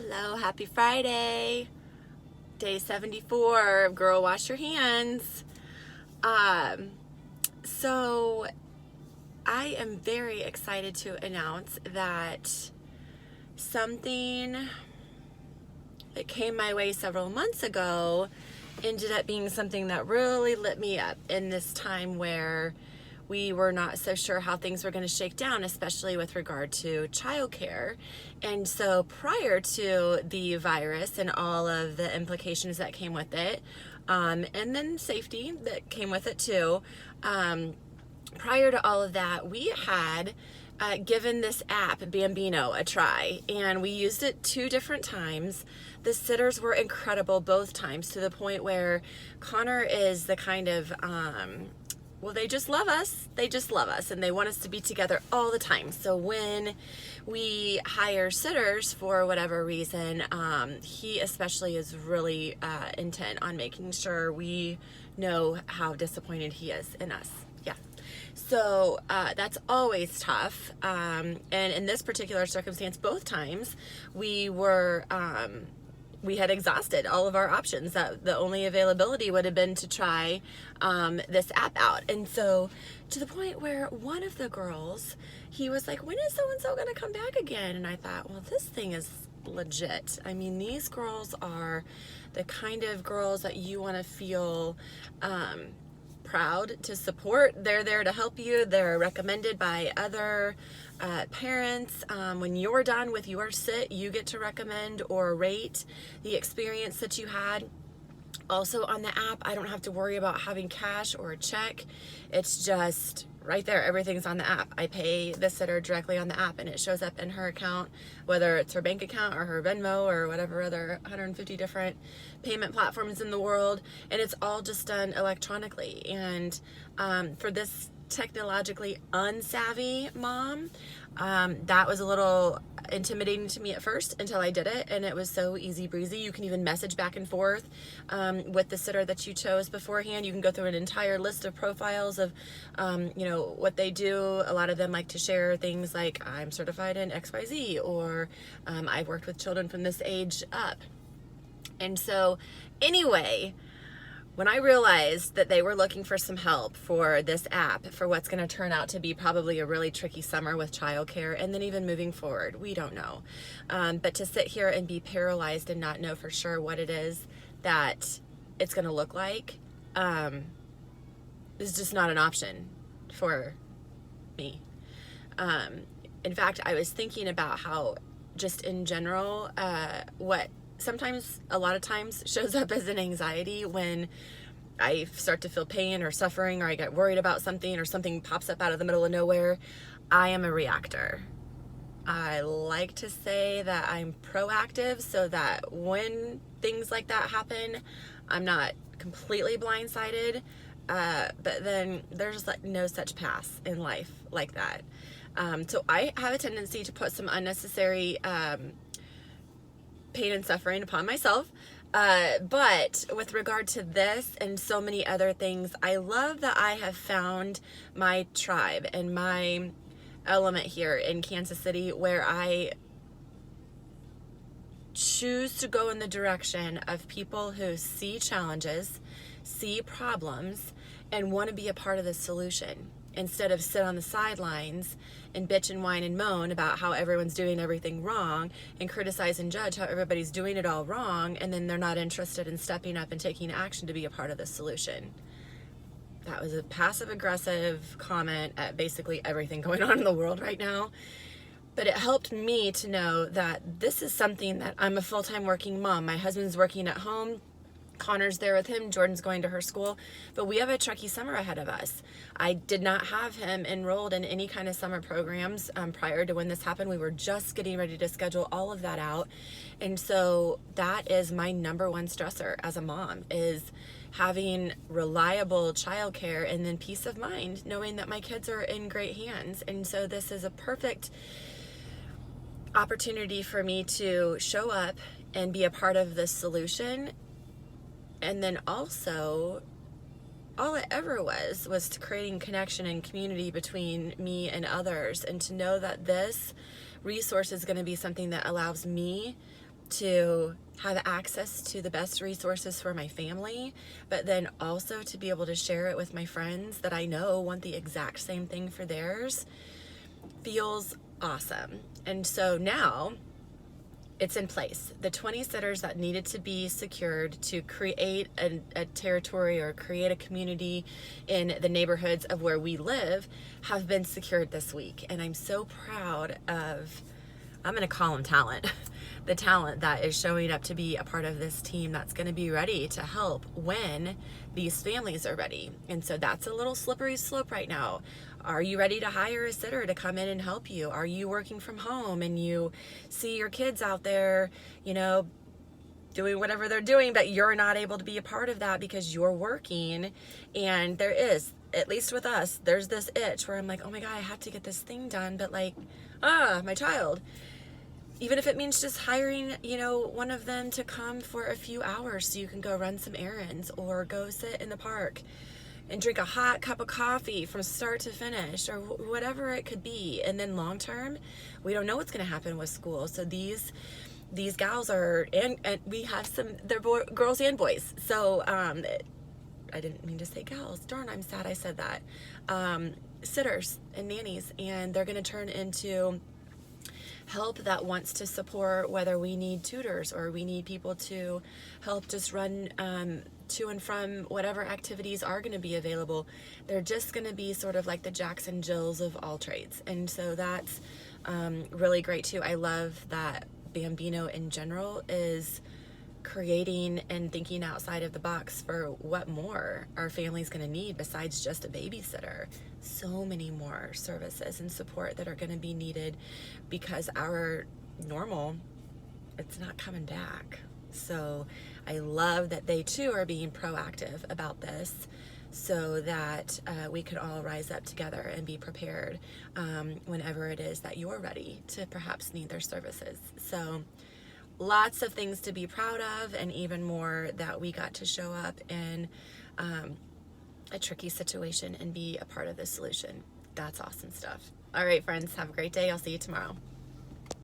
Hello, happy Friday. Day 74 of Girl Wash Your Hands. Um, so I am very excited to announce that something that came my way several months ago ended up being something that really lit me up in this time where we were not so sure how things were going to shake down, especially with regard to childcare. And so prior to the virus and all of the implications that came with it, and then safety that came with it too, prior to all of that, we had given this app, Bambino, a try, and we used it 2 different times. The sitters were incredible both times, to the point where Connor is the kind of well, they just love us. They just love us, and they want us to be together all the time. So when we hire sitters for whatever reason, he especially is really intent on making sure we know how disappointed he is in us. Yeah. So that's always tough. And in this particular circumstance, both times we were we had exhausted all of our options. That the only availability would have been to try this app out. And so to the point where one of the girls, he was like, when is so-and-so going to come back again? And I thought, well, this thing is legit. I mean, these girls are the kind of girls that you want to feel proud to support. They're there to help you. They're recommended by other parents. When you're done with your sit, you get to recommend or rate the experience that you had. Also on the app, I don't have to worry about having cash or a check. It's just right there. Everything's on the app. I pay the sitter directly on the app, and it shows up in her account, whether it's her bank account or her Venmo or whatever other 150 different payment platforms in the world. And it's all just done electronically. And for this technologically unsavvy mom, that was a little intimidating to me at first until I did it, and it was so easy breezy. You can even message back and forth with the sitter that you chose beforehand. You can go through an entire list of profiles of what they do. A lot of them like to share things like, I'm certified in XYZ, or I've worked with children from this age up. And so anyway, when I realized that they were looking for some help for this app, for what's going to turn out to be probably a really tricky summer with childcare, and then even moving forward, we don't know. But to sit here and be paralyzed and not know for sure what it is that it's going to look like is just not an option for me. In fact, I was thinking about how just in general, what sometimes, a lot of times, shows up as an anxiety when I start to feel pain or suffering, or I get worried about something, or something pops up out of the middle of nowhere. I am a reactor. I like to say that I'm proactive, so that when things like that happen, I'm not completely blindsided. But then there's like no such pass in life like that. So I have a tendency to put some unnecessary pain and suffering upon myself. But with regard to this and so many other things, I love that I have found my tribe and my element here in Kansas City, where I choose to go in the direction of people who see challenges, see problems, and want to be a part of the solution, instead of sit on the sidelines and bitch and whine and moan about how everyone's doing everything wrong, and criticize and judge how everybody's doing it all wrong, and then they're not interested in stepping up and taking action to be a part of the solution. That was a passive-aggressive comment at basically everything going on in the world right now. But it helped me to know that this is something that I'm a full-time working mom. My husband's working at home. Connor's there with him. Jordan's going to her school. But we have a tricky summer ahead of us. I did not have him enrolled in any kind of summer programs prior to when this happened. We were just getting ready to schedule all of that out. And so that is my number one stressor as a mom, is having reliable childcare and then peace of mind, knowing that my kids are in great hands. And so this is a perfect opportunity for me to show up and be a part of the solution. And then also, all it ever was to creating connection and community between me and others, and to know that this resource is going to be something that allows me to have access to the best resources for my family, but then also to be able to share it with my friends that I know want the exact same thing for theirs, feels awesome. And so now it's in place. The 20 sitters that needed to be secured to create a territory or create a community in the neighborhoods of where we live have been secured this week. And I'm so proud of, I'm going to call them talent, the talent that is showing up to be a part of this team that's going to be ready to help when these families are ready. And so that's a little slippery slope right now. Are you ready to hire a sitter to come in and help you? Are you working from home and you see your kids out there, you know, doing whatever they're doing, but you're not able to be a part of that because you're working? And there is, at least with us, there's this itch where I'm like, oh my God, I have to get this thing done. But like, my child, even if it means just hiring, you know, one of them to come for a few hours so you can go run some errands or go sit in the park and drink a hot cup of coffee from start to finish, or whatever it could be. And then long term, we don't know what's going to happen with school. So these gals are, and we have some, they're girls and boys. So I didn't mean to say gals. Darn, I'm sad I said that. Sitters and nannies, and they're going to turn into help that wants to support, whether we need tutors or we need people to help just run to and from whatever activities are going to be available. They're just going to be sort of like the Jacks and Jills of all trades. And so that's really great too. I love that Bambino in general is creating and thinking outside of the box for what more our family's going to need besides just a babysitter. So many more services and support that are going to be needed because our normal, it's not coming back. So I love that they too are being proactive about this so that we can all rise up together and be prepared whenever it is that you're ready to perhaps need their services. So lots of things to be proud of, and even more that we got to show up in a tricky situation and be a part of the solution. That's awesome stuff. All right, friends, have a great day. I'll see you tomorrow.